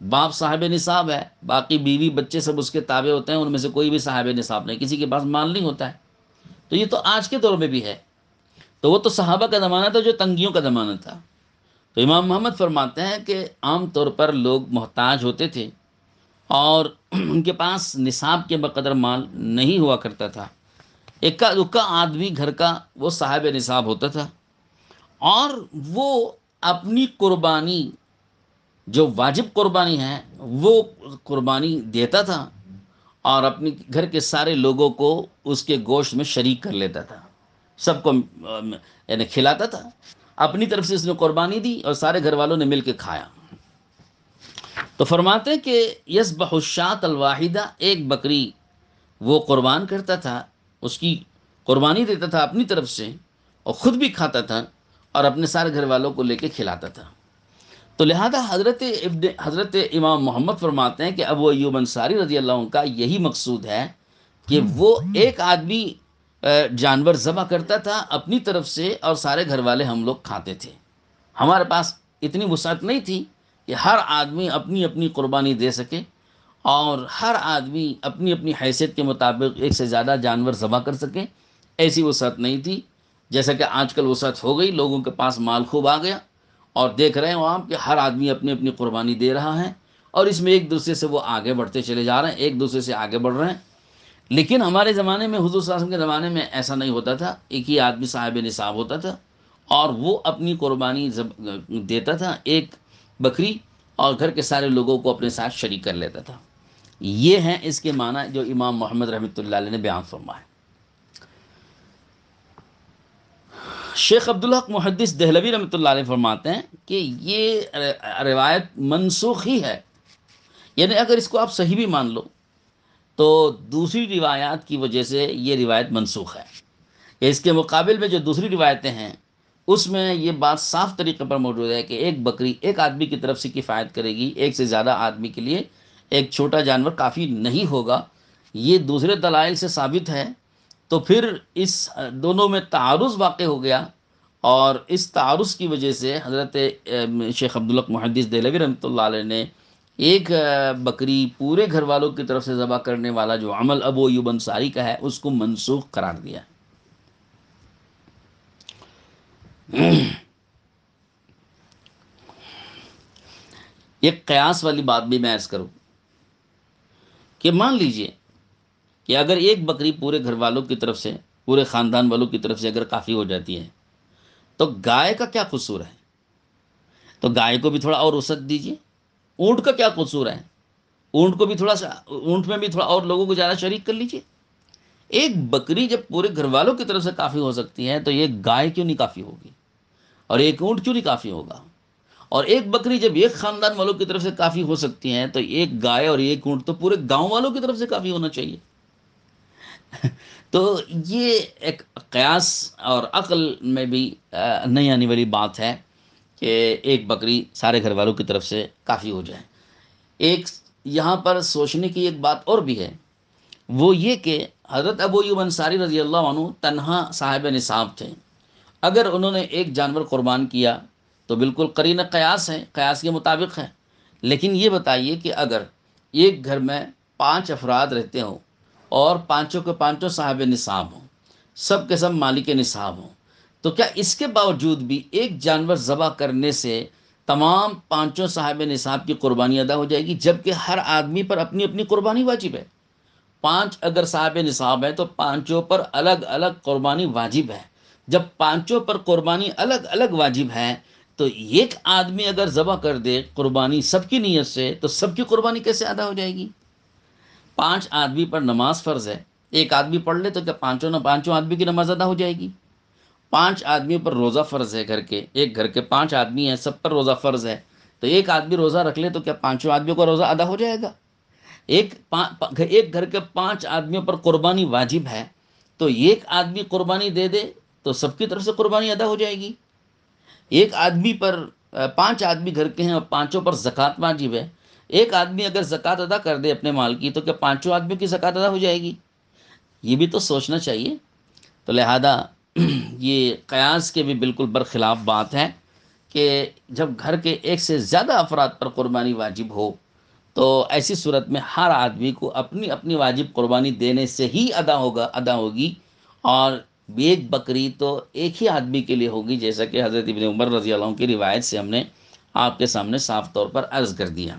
باپ صاحب نصاب ہے، باقی بیوی بچے سب اس کے تابع ہوتے ہیں، ان میں سے کوئی بھی صاحب نصاب نہیں، کسی کے پاس مال نہیں ہوتا ہے۔ تو یہ تو آج کے دور میں بھی ہے۔ تو وہ تو صحابہ کا زمانہ تھا جو تنگیوں کا زمانہ تھا۔ تو امام محمد فرماتے ہیں کہ عام طور پر لوگ محتاج ہوتے تھے، اور ان کے پاس نصاب کے بقدر مال نہیں ہوا کرتا تھا۔ اکا دکا آدمی گھر کا وہ صاحب نصاب ہوتا تھا، اور وہ اپنی قربانی جو واجب قربانی ہے وہ قربانی دیتا تھا، اور اپنی گھر کے سارے لوگوں کو اس کے گوشت میں شریک کر لیتا تھا، سب کو یعنی کھلاتا تھا۔ اپنی طرف سے اس نے قربانی دی اور سارے گھر والوں نے مل کے کھایا۔ تو فرماتے ہیں کہ یذبح الشاة الواحدہ، ایک بکری وہ قربان کرتا تھا، اس کی قربانی دیتا تھا اپنی طرف سے، اور خود بھی کھاتا تھا، اور اپنے سارے گھر والوں کو لے کے کھلاتا تھا۔ تو لہذا حضرت امام محمد فرماتے ہیں کہ ابو ایوب انصاری رضی اللہ عنہ کا یہی مقصود ہے کہ وہ ایک آدمی جانور ذبح کرتا تھا اپنی طرف سے، اور سارے گھر والے ہم لوگ کھاتے تھے۔ ہمارے پاس اتنی وسعت نہیں تھی کہ ہر آدمی اپنی اپنی قربانی دے سکے، اور ہر آدمی اپنی اپنی حیثیت کے مطابق ایک سے زیادہ جانور ذبح کر سکے، ایسی وسعت نہیں تھی۔ جیسا کہ آج کل وسعت ہو گئی، لوگوں کے پاس مال خوب آ گیا، اور دیکھ رہے ہیں وہاں کہ ہر آدمی اپنی اپنی قربانی دے رہا ہے، اور اس میں ایک دوسرے سے وہ آگے بڑھتے چلے جا رہے ہیں، ایک دوسرے سے آگے بڑھ رہے ہیں۔ لیکن ہمارے زمانے میں، حضور صلی اللہ علیہ وسلم کے زمانے میں ایسا نہیں ہوتا تھا۔ ایک ہی آدمی صاحب نصاب ہوتا تھا، اور وہ اپنی قربانی دیتا تھا، ایک بکری، اور گھر کے سارے لوگوں کو اپنے ساتھ شریک کر لیتا تھا۔ یہ ہیں اس کے معنی جو امام محمد رحمۃ اللہ علیہ نے بیان فرمائے۔ شیخ عبدالحق محدث دہلوی رحمۃ اللہ علیہ فرماتے ہیں کہ یہ روایت منسوخ ہی ہے، یعنی اگر اس کو آپ صحیح بھی مان لو تو دوسری روایات کی وجہ سے یہ روایت منسوخ ہے، یا اس کے مقابل میں جو دوسری روایتیں ہیں اس میں یہ بات صاف طریقے پر موجود ہے کہ ایک بکری ایک آدمی کی طرف سے کفایت کرے گی، ایک سے زیادہ آدمی کے لیے ایک چھوٹا جانور کافی نہیں ہوگا، یہ دوسرے دلائل سے ثابت ہے۔ تو پھر اس دونوں میں تعارض واقع ہو گیا، اور اس تعارض کی وجہ سے حضرت شیخ عبدالحق محدث دہلوی رحمۃ اللہ علیہ نے ایک بکری پورے گھر والوں کی طرف سے ذبح کرنے والا جو عمل ابو ایوب انصاری کا ہے اس کو منسوخ قرار دیا۔ ایک قیاس والی بات بھی میں عرض کروں کہ مان لیجئے کہ اگر ایک بکری پورے گھر والوں کی طرف سے، پورے خاندان والوں کی طرف سے اگر کافی ہو جاتی ہے تو گائے کا کیا قصور ہے؟ تو گائے کو بھی تھوڑا اور وسعت دیجیے۔ اونٹ کا کیا قصور ہے؟ اونٹ کو بھی تھوڑا سا، اونٹ میں بھی تھوڑا اور لوگوں کو زیادہ شریک کر لیجیے۔ ایک بکری جب پورے گھر والوں کی طرف سے کافی ہو سکتی ہے تو ایک گائے کیوں نہیں کافی ہوگی، اور ایک اونٹ کیوں نہیں کافی ہوگا؟ اور ایک بکری جب ایک خاندان والوں کی طرف سے کافی ہو سکتی ہیں تو ایک گائے اور ایک اونٹ تو پورے گاؤں والوں کی طرف سے کافی ہونا چاہیے۔ تو یہ ایک قیاس اور عقل میں بھی نہیں آنے والی بات ہے کہ ایک بکری سارے گھر والوں کی طرف سے کافی ہو جائے۔ ایک یہاں پر سوچنے کی ایک بات اور بھی ہے، وہ یہ کہ حضرت ابو ایوب انصاری رضی اللہ عنہ تنہا صاحب نصاب تھے، اگر انہوں نے ایک جانور قربان کیا تو بالکل قرین قیاس ہے، قیاس کے مطابق ہے۔ لیکن یہ بتائیے کہ اگر ایک گھر میں 5 افراد رہتے ہوں اور پانچوں کے پانچوں صاحب نصاب ہوں، سب کے سب مالک نصاب ہوں، تو کیا اس کے باوجود بھی ایک جانور ذبح کرنے سے تمام پانچوں صاحب نصاب کی قربانی ادا ہو جائے گی، جبکہ ہر آدمی پر اپنی اپنی قربانی واجب ہے؟ 5 اگر صاحب نصاب ہے تو پانچوں پر الگ الگ قربانی واجب ہے۔ جب پانچوں پر قربانی الگ الگ واجب ہے تو ایک آدمی اگر ذبح کر دے قربانی سب کی نیت سے تو سب کی قربانی کیسے ادا ہو جائے گی؟ 5 آدمی پر نماز فرض ہے، ایک آدمی پڑھ لے تو کیا پانچوں آدمی کی نماز ادا ہو جائے گی؟ 5 آدمیوں پر روزہ فرض ہے، ایک گھر کے 5 آدمی ہیں، سب پر روزہ فرض ہے، تو ایک آدمی روزہ رکھ لے تو کیا پانچوں آدمیوں کا روزہ ادا ہو جائے گا؟ ایک گھر کے 5 آدمیوں پر قربانی واجب ہے، تو ایک آدمی قربانی دے دے تو سب کی طرف سے قربانی ادا ہو جائے گی۔ ایک آدمی پر 5 آدمی گھر کے ہیں اور پانچوں پر زکوٰۃ واجب ہے، ایک آدمی اگر زکوٰۃ ادا کر دے اپنے مال کی تو کیا پانچوں آدمیوں کی زکوٰۃ ادا ہو جائے گی؟ یہ بھی تو سوچنا چاہیے۔ تو لہذا یہ قیاس کے بھی بالکل برخلاف بات ہے کہ جب گھر کے ایک سے زیادہ افراد پر قربانی واجب ہو تو ایسی صورت میں ہر آدمی کو اپنی اپنی واجب قربانی دینے سے ہی ادا ہوگی، اور ایک بکری تو ایک ہی آدمی کے لیے ہوگی، جیسا کہ حضرت ابن عمر رضی اللہ عنہ کی روایت سے ہم نے آپ کے سامنے صاف طور پر عرض کر دیا۔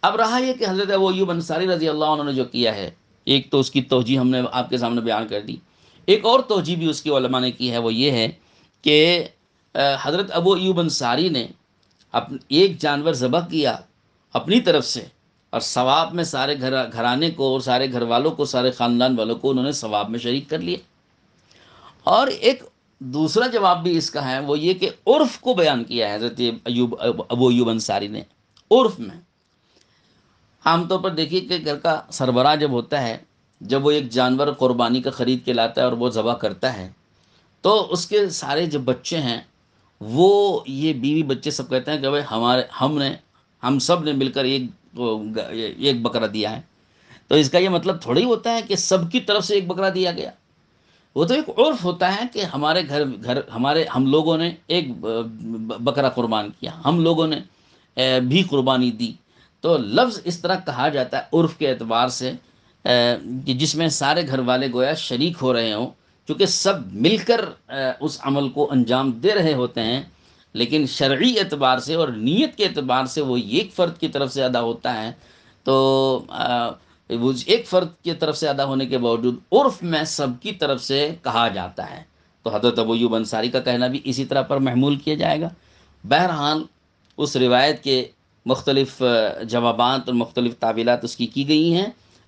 اب رہا یہ کہ حضرت ابو ایوب انصاری رضی اللہ عنہ نے جو کیا ہے، ایک تو اس کی توجیہ ہم نے آپ کے سامنے بیان کر دی، ایک اور توجیہ بھی اس کی علماء نے کی ہے، وہ یہ ہے کہ حضرت ابو ایوب انصاری نے ایک جانور ذبح کیا اپنی طرف سے، اور ثواب میں سارے گھرانے کو اور سارے گھر والوں کو، سارے خاندان والوں کو انہوں نے ثواب میں شریک کر لیا۔ اور ایک دوسرا جواب بھی اس کا ہے، وہ یہ کہ عرف کو بیان کیا ہے حضرت ابو ایوب انصاری نے۔ عرف میں عام طور پر دیکھیے کہ گھر کا سربراہ جب ہوتا ہے، جب وہ ایک جانور قربانی کا خرید کے لاتا ہے اور وہ ذبح کرتا ہے تو اس کے سارے جو بچے ہیں وہ، یہ بیوی بچے سب کہتے ہیں کہ بھائی ہم سب نے مل کر ایک بکرا دیا ہے۔ تو اس کا یہ مطلب تھوڑی ہوتا ہے کہ سب کی طرف سے ایک بکرا دیا گیا، وہ تو ایک عرف ہوتا ہے کہ ہم لوگوں نے ایک بکرا قربان کیا، ہم لوگوں نے بھی قربانی دی۔ تو لفظ اس طرح کہا جاتا ہے عرف کے اعتبار سے کہ جس میں سارے گھر والے گویا شریک ہو رہے ہوں، چونکہ سب مل کر اس عمل کو انجام دے رہے ہوتے ہیں، لیکن شرعی اعتبار سے اور نیت کے اعتبار سے وہ ایک فرد کی طرف سے ادا ہوتا ہے۔ تو وہ ایک فرد کی طرف سے ادا ہونے کے باوجود عرف میں سب کی طرف سے کہا جاتا ہے، تو حضرت ابو ایوب انصاری کا کہنا بھی اسی طرح پر محمول کیا جائے گا۔ بہرحال اس روایت کے مختلف جوابات اور مختلف تعویلات اس کی گئی ہیں،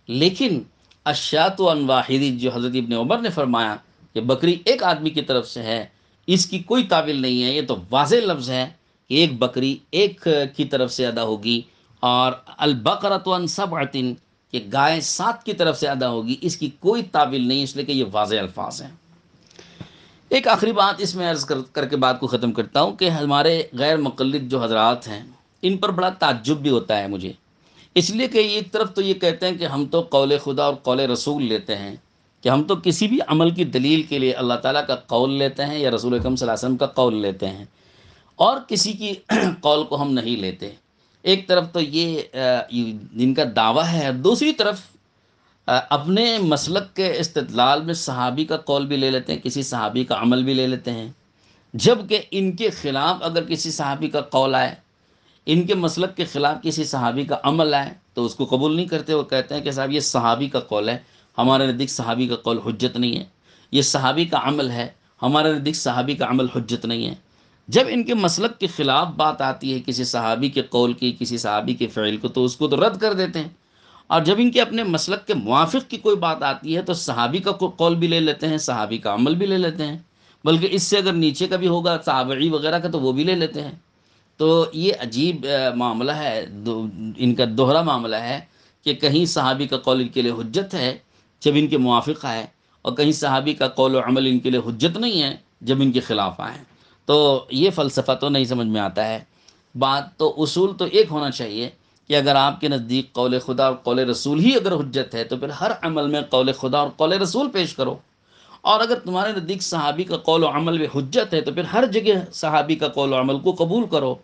لیکن الشاۃ عن واحد، جو حضرت ابن عمر نے فرمایا کہ بکری ایک آدمی کی طرف سے ہے، اس کی کوئی تعویل نہیں ہے، یہ تو واضح لفظ ہے کہ ایک بکری ایک کی طرف سے ادا ہوگی، اور البقرۃ عن سبعۃ، کہ گائے 7 کی طرف سے ادا ہوگی، اس کی کوئی تعویل نہیں، اس لیے کہ یہ واضح الفاظ ہیں۔ ایک آخری بات اس میں عرض کر کے بات کو ختم کرتا ہوں کہ ہمارے غیر مقلد جو حضرات ہیں، ان پر بڑا تعجب بھی ہوتا ہے مجھے، اس لیے کہ ایک طرف تو یہ کہتے ہیں کہ ہم تو قول خدا اور قول رسول لیتے ہیں، کہ ہم تو کسی بھی عمل کی دلیل کے لیے اللہ تعالیٰ کا قول لیتے ہیں یا رسول اکرم صلی اللہ علیہ وسلم کا قول لیتے ہیں، اور کسی کی قول کو ہم نہیں لیتے۔ ایک طرف تو یہ جن کا دعویٰ ہے، دوسری طرف اپنے مسلک کے استدلال میں صحابی کا قول بھی لے لیتے ہیں، کسی صحابی کا عمل بھی لے لیتے ہیں، جبکہ ان کے خلاف اگر کسی صحابی کا قول آئے، ان کے مسلک کے خلاف کسی صحابی کا عمل آئے، تو اس کو قبول نہیں کرتے، وہ کہتے ہیں کہ صاحب یہ صحابی کا قول ہے، ہمارے نزدیک صحابی کا قول حجت نہیں ہے، یہ صحابی کا عمل ہے، ہمارے نزدیک صحابی کا عمل حجت نہیں ہے۔ جب ان کے مسلک کے خلاف بات آتی ہے کسی صحابی کے قول کی، کسی صحابی کے فعل کو، تو اس کو تو رد کر دیتے ہیں، اور جب ان کے اپنے مسلک کے موافق کی کوئی بات آتی ہے تو صحابی کا قول بھی لے لیتے ہیں، صحابی کا عمل بھی لے لیتے ہیں، بلکہ اس سے اگر نیچے کا بھی ہوگا تابعی وغیرہ کا تو وہ بھی لے لیتے ہیں۔ تو یہ عجیب معاملہ ہے، ان کا دوہرا معاملہ ہے کہ کہیں صحابی کا قول ان کے لیے حجت ہے جب ان کے موافق آئے، اور کہیں صحابی کا قول و عمل ان کے لیے حجت نہیں ہے جب ان کے خلاف آئے۔ تو یہ فلسفہ تو نہیں سمجھ میں آتا ہے۔ بات تو اصول تو ایک ہونا چاہیے کہ اگر آپ کے نزدیک قول خدا اور قول رسول ہی اگر حجت ہے تو پھر ہر عمل میں قول خدا اور قول رسول پیش کرو، اور اگر تمہارے نزدیک صحابی کا قول و عمل میں حجت ہے تو پھر ہر جگہ صحابی کا قول و عمل کو قبول کرو،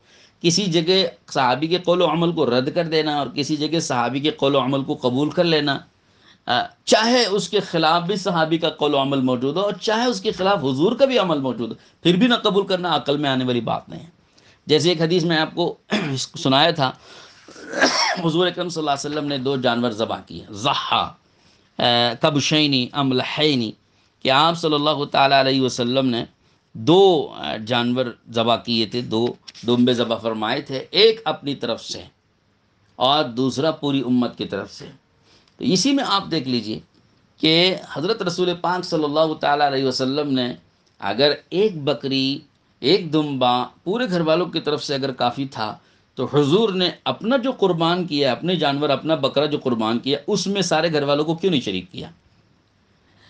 کسی جگہ صحابی کے قول و عمل کو رد کر دینا اور کسی جگہ صحابی کے قول و عمل کو قبول کر لینا، چاہے اس کے خلاف بھی صحابی کا قول و عمل موجود ہو اور چاہے اس کے خلاف حضور کا بھی عمل موجود ہو، پھر بھی نہ قبول کرنا عقل میں آنے والی بات نہیں ہے۔ جیسے ایک حدیث میں آپ کو سنایا تھا، حضور اکرم صلی اللہ علیہ وسلم نے 2 جانور ذبح کیے، ضحیٰ کبشینی املحینی، کہ آپ صلی اللہ تعالیٰ علیہ وسلم نے 2 جانور ذبح کیے تھے، 2 دمبے ذبح فرمائے تھے، ایک اپنی طرف سے اور دوسرا پوری امت کی طرف سے۔ تو اسی میں آپ دیکھ لیجئے کہ حضرت رسول پاک صلی اللہ تعالیٰ علیہ وسلم نے اگر ایک بکری، ایک دمبا پورے گھر والوں کی طرف سے اگر کافی تھا، تو حضور نے اپنا جو قربان کیا، اپنے جانور، اپنا بکرا جو قربان کیا، اس میں سارے گھر والوں کو کیوں نہیں شریک کیا؟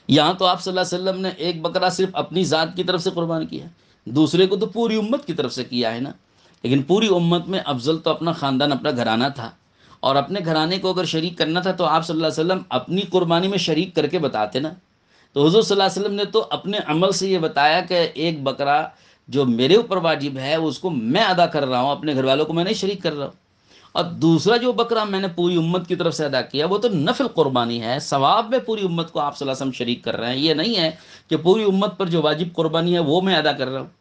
یہاں تو آپ صلی اللہ علیہ وسلم نے ایک بکرا صرف اپنی ذات کی طرف سے قربان کیا، دوسرے کو تو پوری امت کی طرف سے کیا ہے نا۔ لیکن پوری امت میں افضل تو اپنا خاندان، اپنا گھرانہ تھا، اور اپنے گھرانے کو اگر شریک کرنا تھا تو آپ صلی اللہ علیہ وسلم اپنی قربانی میں شریک کر کے بتاتے نا۔ تو حضور صلی اللہ علیہ وسلم نے تو اپنے عمل سے یہ بتایا کہ ایک بکرا جو میرے اوپر واجب ہے اس کو میں ادا کر رہا ہوں، اپنے گھر والوں کو میں نہیں شریک کر رہا ہوں، اور دوسرا جو بکرا میں نے پوری امت کی طرف سے ادا کیا وہ تو نفل قربانی ہے، ثواب میں پوری امت کو آپ صلی اللہ علیہ وسلم شریک کر رہے ہیں، یہ نہیں ہے کہ پوری امت پر جو واجب قربانی ہے وہ میں ادا کر رہا ہوں۔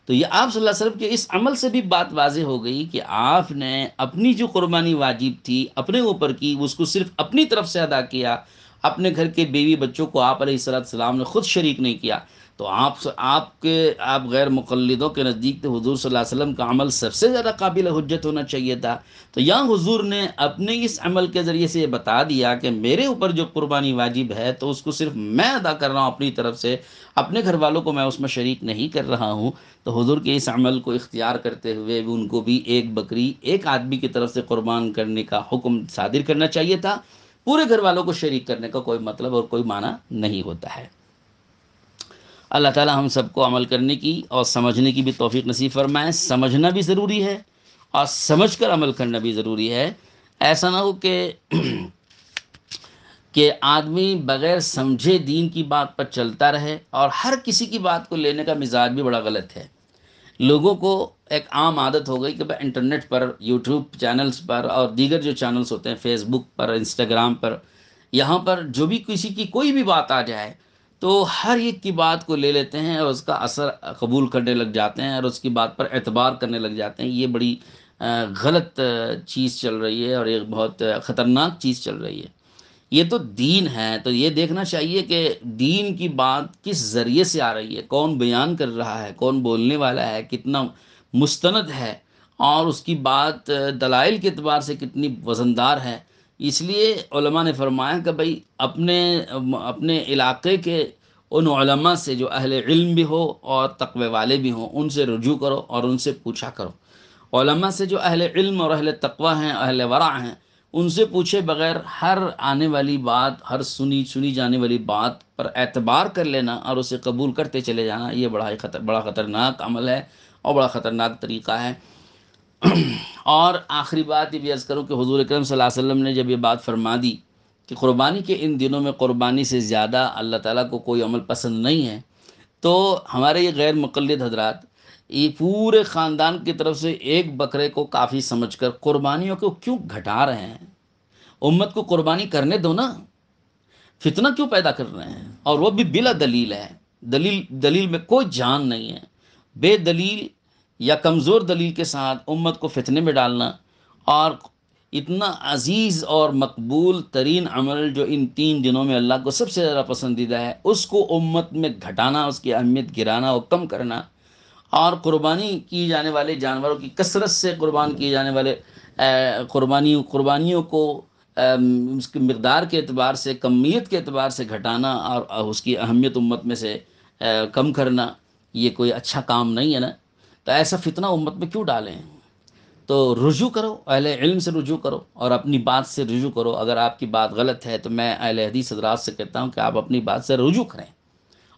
تو یہ آپ صلی اللہ علیہ وسلم کے اس عمل سے بھی بات واضح ہو گئی کہ آپ نے اپنی جو قربانی واجب تھی اپنے اوپر کی، اس کو صرف اپنی طرف سے ادا کیا، اپنے گھر کے بیوی بچوں کو آپ علیہ السلام نے خود شریک نہیں کیا۔ تو آپ غیر مقلدوں کے نزدیک تو حضور صلی اللہ علیہ وسلم کا عمل سب سے زیادہ قابل حجت ہونا چاہیے تھا۔ تو یہاں حضور نے اپنے اس عمل کے ذریعے سے یہ بتا دیا کہ میرے اوپر جو قربانی واجب ہے تو اس کو صرف میں ادا کر رہا ہوں اپنی طرف سے، اپنے گھر والوں کو میں اس میں شریک نہیں کر رہا ہوں۔ تو حضور کے اس عمل کو اختیار کرتے ہوئے بھی ان کو بھی ایک بکری ایک آدمی کی طرف سے قربان کرنے کا حکم صادر کرنا چاہیے تھا، پورے گھر والوں کو شریک کرنے کا کوئی مطلب اور کوئی معنی نہیں ہوتا ہے۔ اللہ تعالی ہم سب کو عمل کرنے کی اور سمجھنے کی بھی توفیق نصیب فرمائے۔ سمجھنا بھی ضروری ہے اور سمجھ کر عمل کرنا بھی ضروری ہے۔ ایسا نہ ہو کہ آدمی بغیر سمجھے دین کی بات پر چلتا رہے، اور ہر کسی کی بات کو لینے کا مزاج بھی بڑا غلط ہے۔ لوگوں کو ایک عام عادت ہو گئی کہ بھائی انٹرنیٹ پر، یوٹیوب چینلز پر اور دیگر جو چینلز ہوتے ہیں، فیس بک پر، انسٹاگرام پر، یہاں پر جو بھی کسی کی کوئی بھی بات آ جائے تو ہر ایک کی بات کو لے لیتے ہیں اور اس کا اثر قبول کرنے لگ جاتے ہیں اور اس کی بات پر اعتبار کرنے لگ جاتے ہیں۔ یہ بڑی غلط چیز چل رہی ہے اور ایک بہت خطرناک چیز چل رہی ہے۔ یہ تو دین ہے، تو یہ دیکھنا چاہیے کہ دین کی بات کس ذریعے سے آ رہی ہے، کون بیان کر رہا ہے، کون بولنے والا ہے، کتنا مستند ہے، اور اس کی بات دلائل کے اعتبار سے کتنی وزندار ہے۔ اس لیے علماء نے فرمایا کہ بھئی اپنے علاقے کے ان علماء سے جو اہل علم بھی ہو اور تقوی والے بھی ہوں، ان سے رجوع کرو اور ان سے پوچھا کرو۔ علماء سے جو اہل علم اور اہل تقوی ہیں، اہل ورع ہیں، ان سے پوچھے بغیر ہر آنے والی بات، ہر سنی جانے والی بات پر اعتبار کر لینا اور اسے قبول کرتے چلے جانا، یہ بڑا خطرناک عمل ہے اور بڑا خطرناک طریقہ ہے۔ اور آخری بات یہ بھی عرض کروں کہ حضور اکرم صلی اللہ علیہ وسلم نے جب یہ بات فرما دی کہ قربانی کے ان دنوں میں قربانی سے زیادہ اللہ تعالیٰ کو کوئی عمل پسند نہیں ہے، تو ہمارے یہ غیر مقلد حضرات یہ پورے خاندان کی طرف سے ایک بکرے کو کافی سمجھ کر قربانیوں کو کیوں گھٹا رہے ہیں؟ امت کو قربانی کرنے دو نا، فتنہ کیوں پیدا کر رہے ہیں؟ اور وہ بھی بلا دلیل ہے، دلیل میں کوئی جان نہیں ہے، بے دلیل یا کمزور دلیل کے ساتھ امت کو فتنے میں ڈالنا، اور اتنا عزیز اور مقبول ترین عمل جو ان 3 دنوں میں اللہ کو سب سے زیادہ پسندیدہ ہے، اس کو امت میں گھٹانا، اس کی اہمیت گرانا اور کم کرنا، اور قربانی کی جانے والے جانوروں کی کثرت سے قربان کیے جانے والے قربانیوں کو اس کی مقدار کے اعتبار سے، کمیت کے اعتبار سے گھٹانا اور اس کی اہمیت امت میں سے کم کرنا، یہ کوئی اچھا کام نہیں ہے نا۔ تو ایسا فتنہ امت میں کیوں ڈالیں؟ تو رجوع کرو، اہل علم سے رجوع کرو اور اپنی بات سے رجوع کرو۔ اگر آپ کی بات غلط ہے تو میں اہل حدیث حضرات سے کہتا ہوں کہ آپ اپنی بات سے رجوع کریں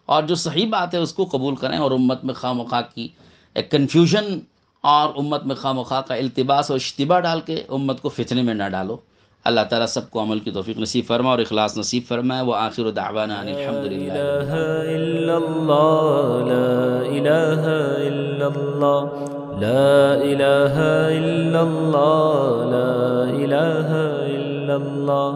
اور جو صحیح بات ہے اس کو قبول کریں، اور امت میں خواہ مخواہ کی ایک کنفیوژن اور امت میں خواہ مخواہ کا التباس اور اشتباہ ڈال کے امت کو فتنے میں نہ ڈالو۔ اللہ تعالیٰ سب کو عمل کی توفیق نصیب فرما اور اخلاص نصیب فرمائے۔ وآخر دعوانا ان الحمد للہ رب العالمین۔ لا إله إلا الله لا إله إلا الله لا إله إلا الله لا إله إلا الله